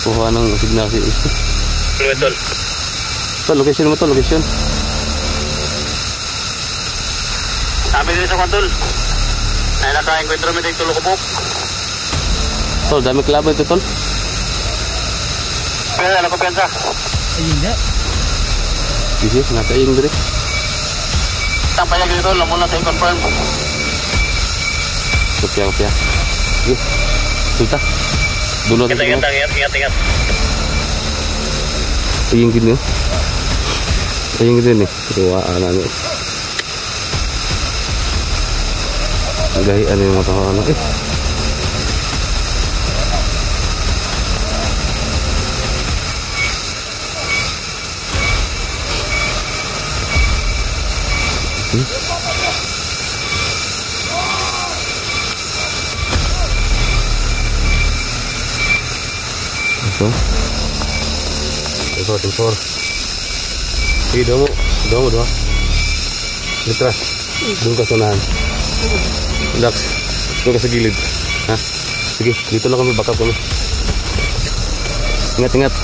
Kuha ng signal si Isko. Tol. Tol, location mo tol, location. Sabi din sa kantol. Ay naka-encuentro mo dito tulo ko po. Tol, dami kalaban ito tol. Pero ano ko pensa? Ayun nga. Sige, nasa iyong diri. Tampayag dito, lamon na sa i-confirm. Kopya. Sige. Sulta. Dulo sa Ingat. iyong gini. Iyong gini nih. Ketuaan ano. Gahi ano yung mata ano eh. Tempor. Sige, daw mo doon. Litras. Doon ka sunahan. Dax, doon ka sa gilid. Ha? Sige, dito lang kami, backup kami. Ingat.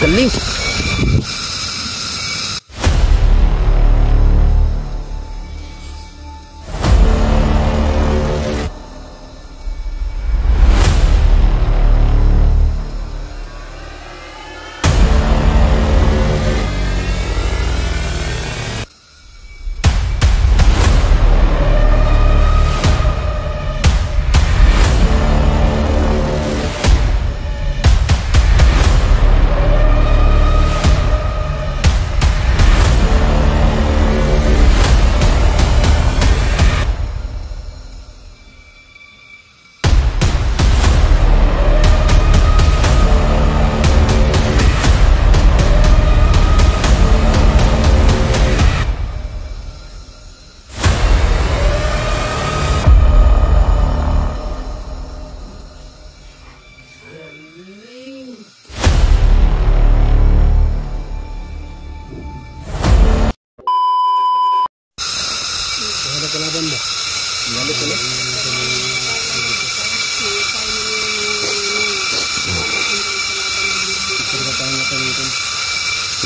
Galing.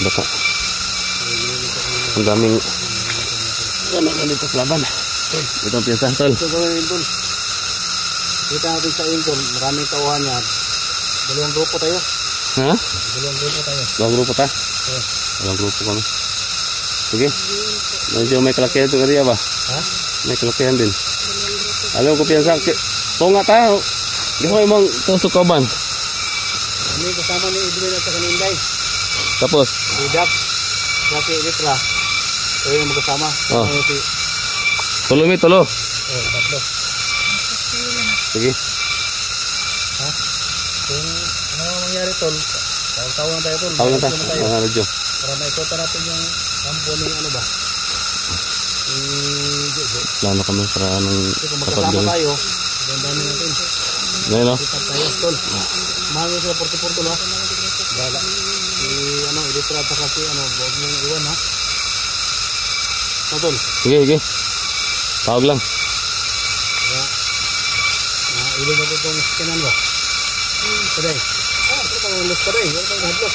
Baka ang daming dito sa laban. Ito ang piyesa tol. Ito gawin tol. Kita natin sa intol, maraming tauhan yan. Dalawang grupo tayo. Ha? Dalawang grupo tayo. Dalawang grupo kami. Sige. Medyo may kalakihan ito area ba? Ha? May kalakihan din. Alam ko piyesa. Tunga tayo. Di ko yung sukaban. Kami kasama ni Edwin at sa Kaninday. Tapos? Didap. Kasi Litra. Ito yung magkasama. Oh. Tulo. Tatlo. Sige. Ha? Kung ano mangyari tol, tawag na tayo tol. Tawag na tayo. Radyo. Para maikota natin yung kampo ni ano ba? Plano kami para anong kung magkasama tayo, gandaan natin. Ngayon no? Kita tayo tol. Mahal sa porto-porto no? Gala. Ilitra at kasi huwag mong iwan ha. Tol. Sige. Tawag lang. Ilan na itong skinan ba? Paday. Ito pang ulos paday. Ito pang hadlos.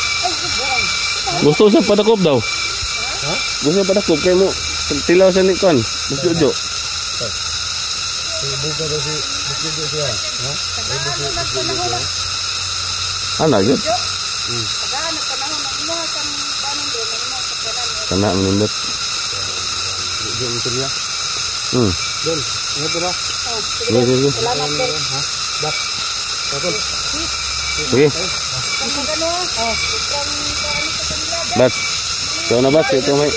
Gusto siya padakop daw. Ha? Gusto siya padakop. Kaya mo tilaw siya ni Kon. Busyo. Buka daw si Busyo siya. Ha? Ano yun? Kana menindot. Diyan ito niya. Dol, ingat ba? Sige. Salamat din. Ha? Bak. Tol. Sige. Bas. Ikaw na bas. Ito may.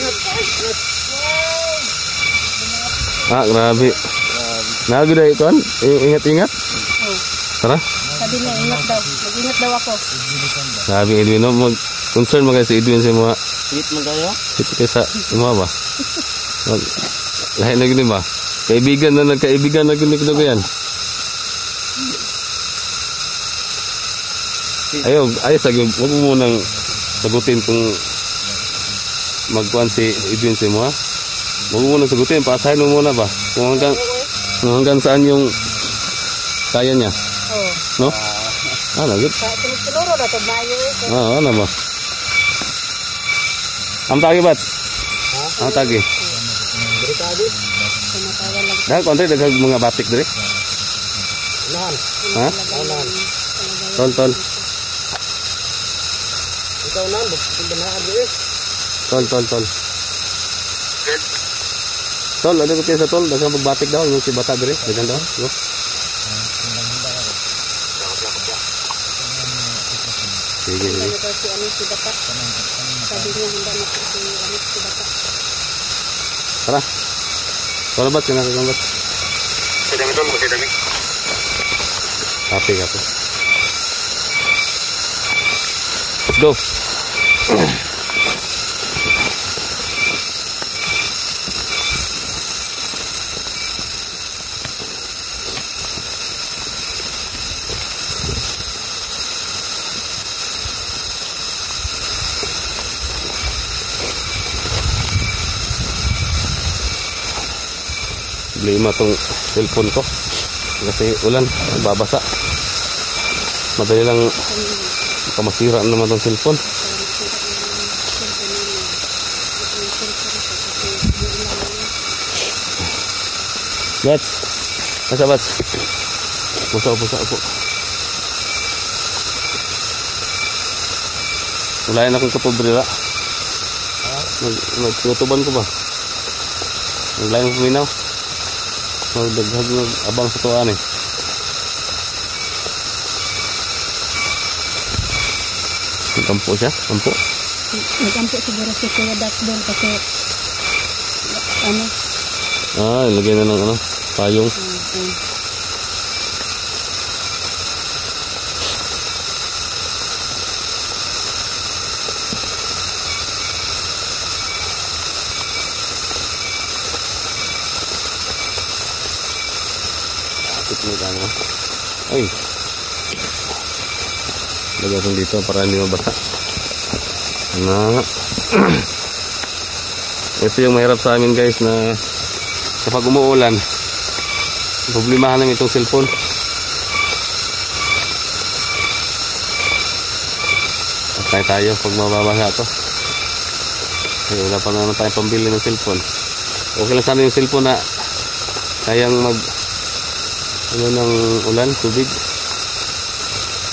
Grabe. Nagod ay Kon. Ingat. Tara. Sabi niya, ingat daw. Mag-ingat daw ako. Sabi Edwin, no? Concern mo kasi Edwin sa mga Hit mo kayo? hit kaysa mga ba? Lahat na gini ba? Kaibigan na gini ko yan. Ayos lagi, wag mo munang sagutin kung magkuhan si Edwin mo ha. Huwag mo muna sagutin, paasahin mo muna ba? Kung hanggang saan yung kaya niya. Oo. No? Nagit. Sinuro na ito, Mayo. Ano ba? Ang tagi ba't? Ang tagi. Dahil konti, daghag mga batik diri. Ha? Tol. Ikaw na, banahan diri. Tol. Good. Tol, ada ko sa tol, daghang pagbatik daw, yung si bata diri, daghang daw. No? Sige. Ano daw si si Bata. Sabi niya, handa na po si Bata. Tara. Tol ba't, kinakagang ba't? Kasi dami tol, kasi dami. Kape. Let's go. Problema tong cellphone ko kasi ulan, babasa. Madali lang masira naman tong cellphone. Bats, masa bats? Pusa po. Wala na akong katubri la. Nagtutuban ko ba? Wala yung puminaw. Daghag abang sa tuwan eh. Nagkampo siya? Kampo? Nagkampo siguro si Kuya Dakdol kasi ano? Ilagay na ng payong. Ay, lagay ko dito para hindi mabasa. Ito yung mahirap sa amin guys, na kapag umuulan, problemahan namin itong cellphone. Patay tayo pag mababasa ito. Ay, wala pa naman tayong pambili ng cellphone. Okay lang sana yung cellphone na kayang ng ulan, tubig.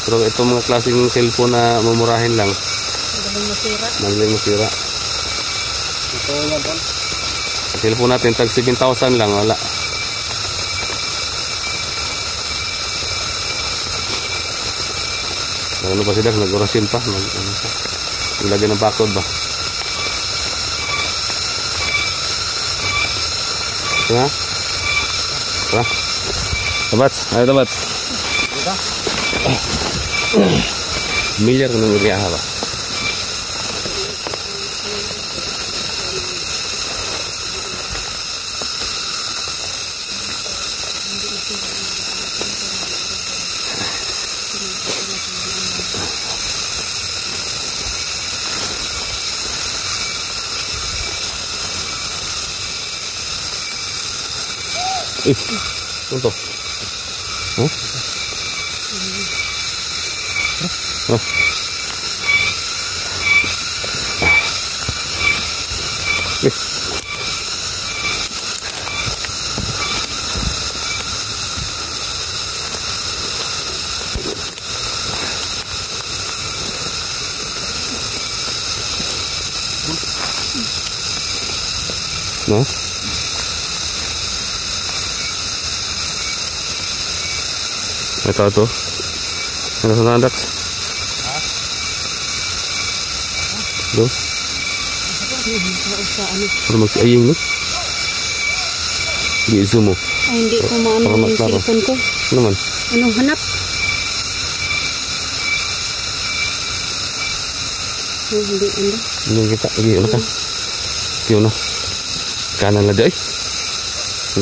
Pero itong mga klaseng cellphone na mumurahin lang, madaling masira. Ito nga tol. Cellphone natin tag 7,000 lang, wala. Ano pa sila, nag-orasin pa, ilagay ng bakod ba. Tara. Tabats, ayo tabats. Miliar ng area ba? Untuk. Hah? No? Ito to. Ano sa nandak? Do? Para magsiaying no? Di zoom mo. Ay, hindi ko maano yung cellphone ko. Ano man? Anong hanap? Hindi. Hindi kita. Ano ka? Yun na. Kanan na day.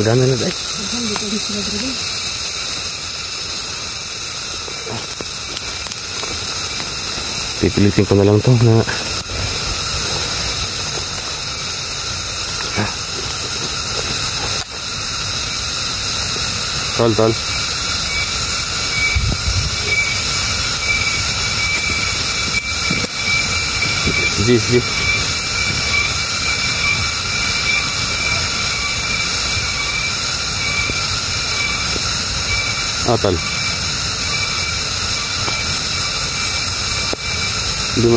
Kanan na day. Pipilitin ko na lang to na tol. Sige. Tol. Hindi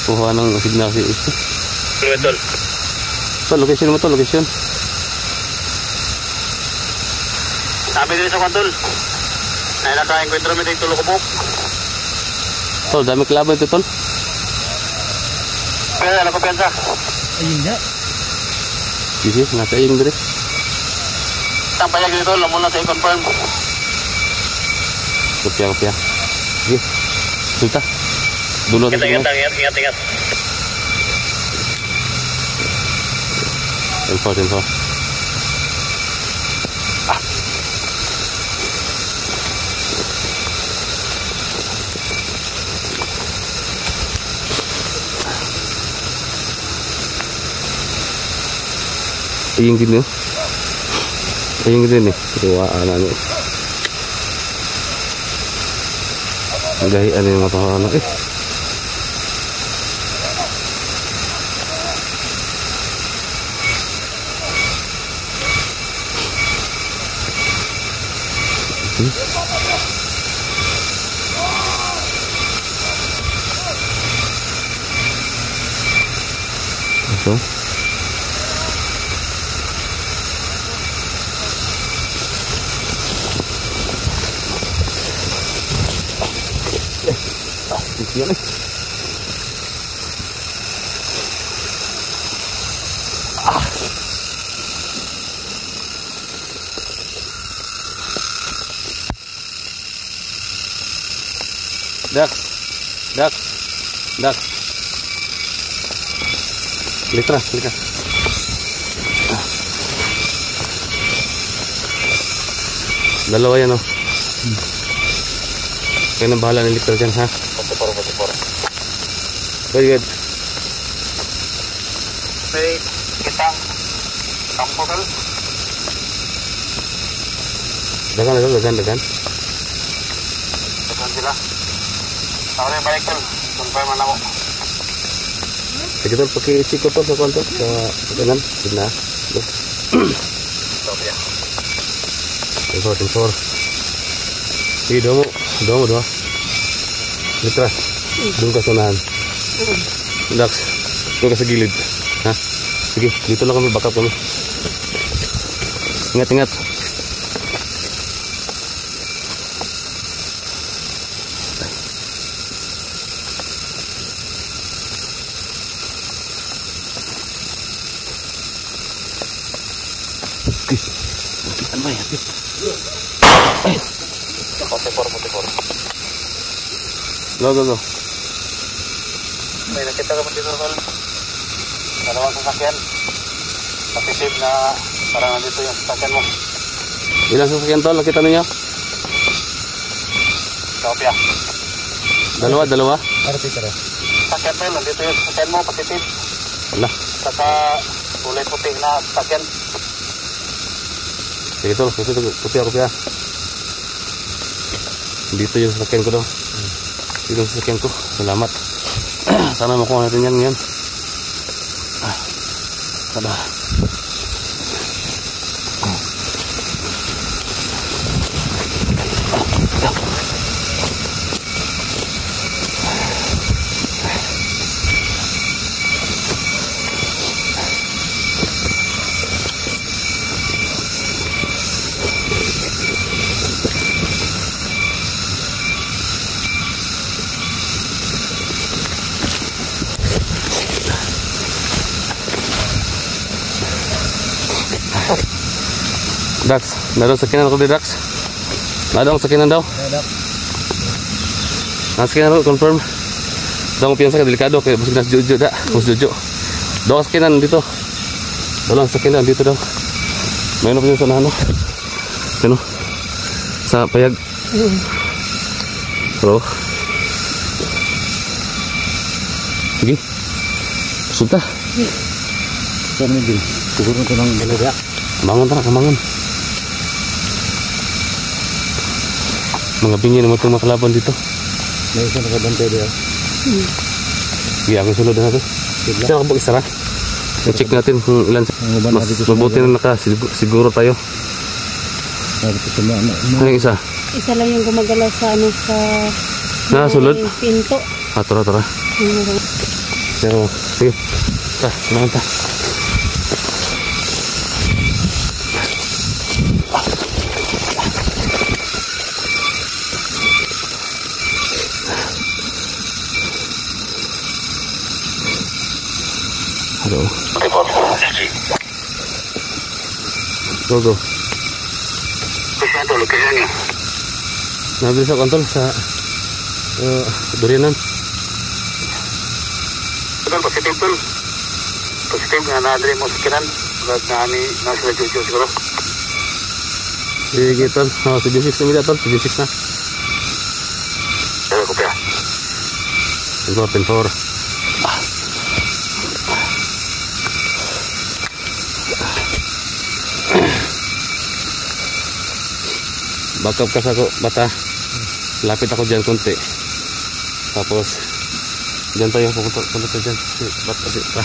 kuha ng signal si ito. Tol. Tol, location mo to, location. Kami din sa kwantol. Ay naka-encuentro mo dito tulo ko po. Tol, dami kalaban ito, tol. Kaya ano ko pensa? Ayun nga. Sige, nasa iyong diri. Tampayag dito, lamon na sa i-confirm. Kopya. Sige. Sulta. Dulo sa tingin. Ingat. Info. Ayun gini. Ayun gini nih. Tuwaan ano. Gahian yung mga ano eh. So. Yan eh. Dax. Litra. Dalawa yan, oh. Kaya nang bahala ng litra dyan, ha? Patipor. Very good. May kitang kampo tol. Dagan. Dagan sila. Sorry, balik tol. Confirm na ako. Sige tol, paki-check ko to sa konto. Sa kanan. Gina. Sofia. Tensor. Sige, domo. Litra. Doon ka sunahan. Dax, doon ka sa gilid. Ha? Sige, dito lang kami, backup kami. Ingat. Ano ba yan? Patipor. Go. May nakita ka mo dito tol. Dalawang sasakyan. Patisip na parang nandito yung sasakyan mo. Ilang sasakyan tol, nakita ninyo? Sofia. Dalawa. Sasakyan tol, nandito yung sasakyan mo, patisip. Wala. Saka kulay puti na sasakyan. Sige tol, kopya. Dito yung sasakyan ko daw. Dito yung sasakyan ko. Salamat. Sana makuha natin yan ngayon. Sada. Dax, nadang sakinan ako di Dax. Nadang sakinan daw. Sakinan ako, confirm. Daw mo piyansa ka, delikado. Kaya busog na Jojo da. Daw sakinan dito. Dalang sakinan dito daw. Mayroon pa yun sa nano. Ano? Sa payag. Hello. Sige. Sulta. Saan mo din? Siguro ito ng balaga. Bangon tara, kamangon. Mga bingi naman itong makalaban dito. May isang nakabantay diya. Sige, ako sulod na natin. Saan ako mag-isara? I-check natin kung ilan. Mas mabuti na nakasiguro tayo. Ano yung isa? Isa lang yung gumagalaw sa ano sa Sulod? pinto. Tara. Pero, sige. Samahan ta. Hello. Go. Kasi ito, location niyo. Nabili sa kontrol sa Durianan. Tol, positive tol. Positive nga na-adre mo sa kinan. Pagkat na ani na sila Jojo siguro. Sige, tol. CB6 na mida, tol. CB6 na. Pero ko pa. Ito, 10-4. Bakap ka sa bata. Lapit ako dyan konti. Tapos dyan tayo pupunta dyan. Bata dito.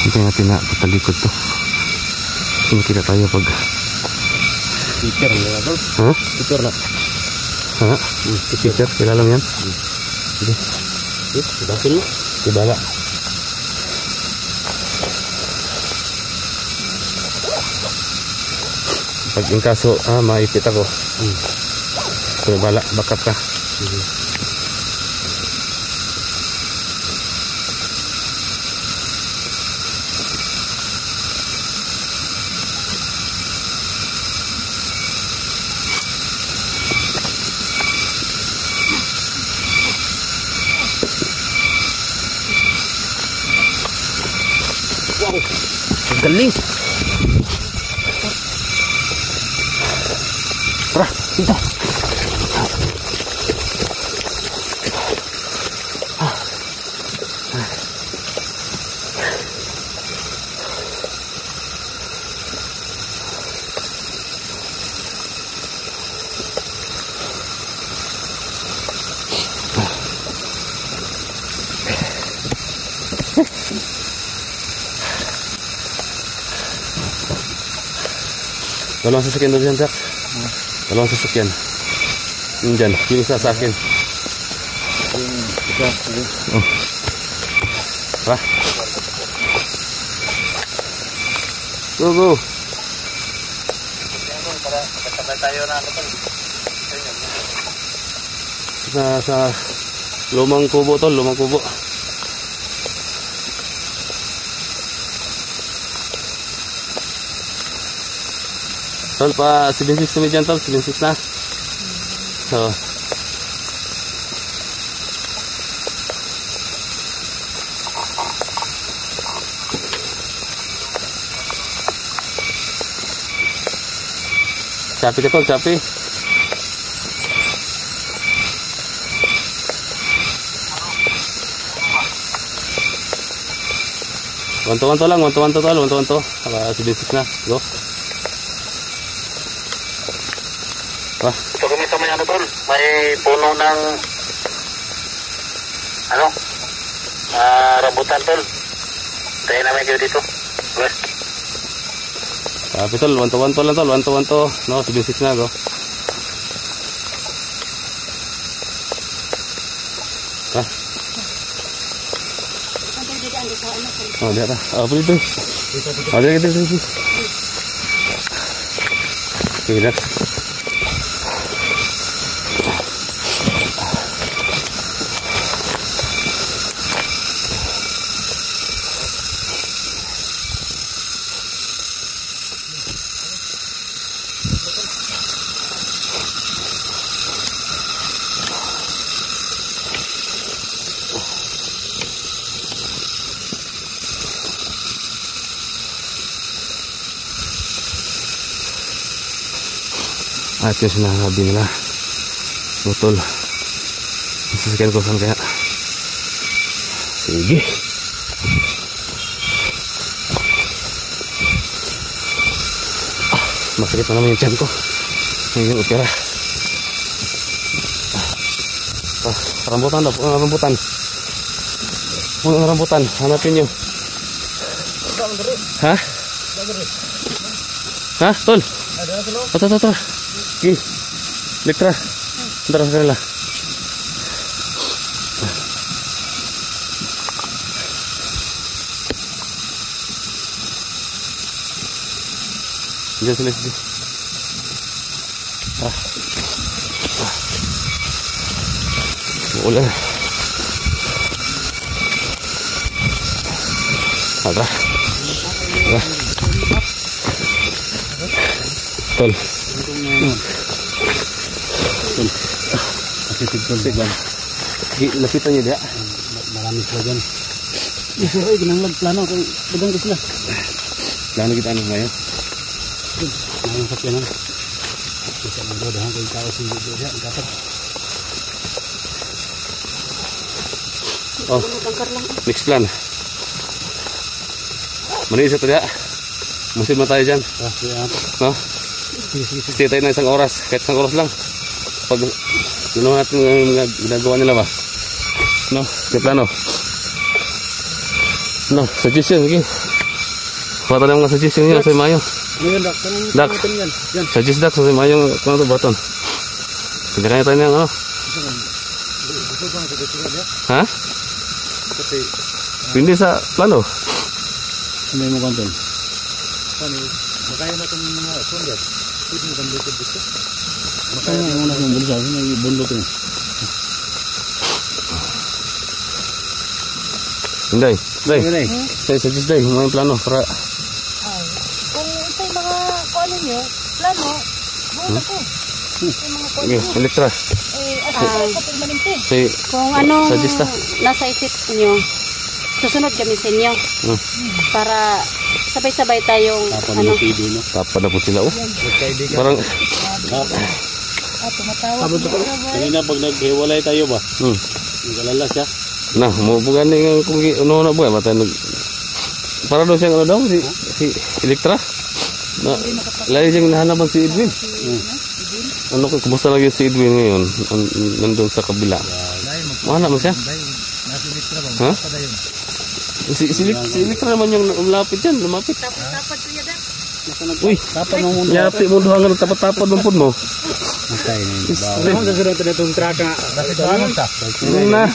Hintayin natin na patalikod to. Makita tayo pag Teacher na tol. ha? Teacher na. Ha? Teacher, kilala mo yan? Sige. Bakil mo? Ibala. Pag in kaso, maipit ako. So, bala, bakap ka. Galing. Tara, dito. Dalawang sasakyan doon dyan, Jack. Dalawang sasakyan. Yung dyan. Yung isa sa akin. Ha? Go. Para magkasabay tayo na ano tol. Sa lumang kubo tol, lumang kubo. Tol, pa 76 na dyan, tol. 76 na. So. Sapi ka, tol. Sapi. Wanto-wanto lang. Wanto-wanto, tol. Wanto-wanto. 76 na. Go. Ito kami sa may ano tol, may puno ng ano rambutan tol. Tayo namin kayo dito. West. Sabi tol, 1-1 lang tol, 1-1 no, 76 na go. Ha? Oh, dia ta. Apa itu? Ada gitu sih. Lihat. At yung sinasabi nila, butol. Sasakyan ko saan kaya? Sige. Masakit na naman yung tiyan ko. Yung opera. Rambutan daw. Rambutan. Rambutan. Hanapin nyo. Ha? Ha? Tol? Tara. Sige. Elektra. Tara sa kanila. Diyan sila. Ulan. Tara. Tol. Lapitan niyo dia. Marami sila dyan. Isuro ay ginanglag plano. Dagang ko sila. Plano kita ano ngayon? Ngayong sakyanan. Bisa magdodahan ko yung tao sa video diya. Dapat. Oh, next plan. Maniisa to dia. Musin mo tayo dyan. No? Stay tayo na isang oras. Kahit isang oras lang. Pag gano'n natin yung ginagawa nila ba? No? Sa plano. No? Suggestion. Sige. Kuha tayo mga suggestion nyo sa Mayo. Ano yan, Dak? Dak. Suggest Dak sa Mayo. Kung ito baton. Kanya-kanya tayo ng ano? Ha? Hindi sa plano. May mo kanton. Makaya na itong mga sundat. Pwede mo kang likod dito. Makaya na muna kong bulsa. May bundok rin. Hindi. Day. Say, suggest day. Mga plano para... Ay, kung ito yung mga kuano nyo, plano, buwan ako. Ito yung mga kuano Okay, nyo. Elektra. Asal ko permanente. Say, Kung anong suggest na. nasa isip nyo, susunod kami sa inyo. Para sabay-sabay tayong ano. Tapa na po sila. Oh. Parang... Tumatawag. Kanina pag naghiwalay tayo ba? Nag-alala siya. Nah, mau bukan yang kung ano na buhay mata para daw siyang ano daw si Elektra. Na lagi siyang nahanapan si Edwin. Ano ko kumusta lagi si Edwin ngayon? Nandun sa kabila. Mana mo siya? Ha? Si Elektra naman yung lumapit yan, lumapit. Tapos to yada. Uy, yapit mo doon hanggang tapat-tapat ng pun mo. Matay na yun. Ano sa sunod na itong traka? Na.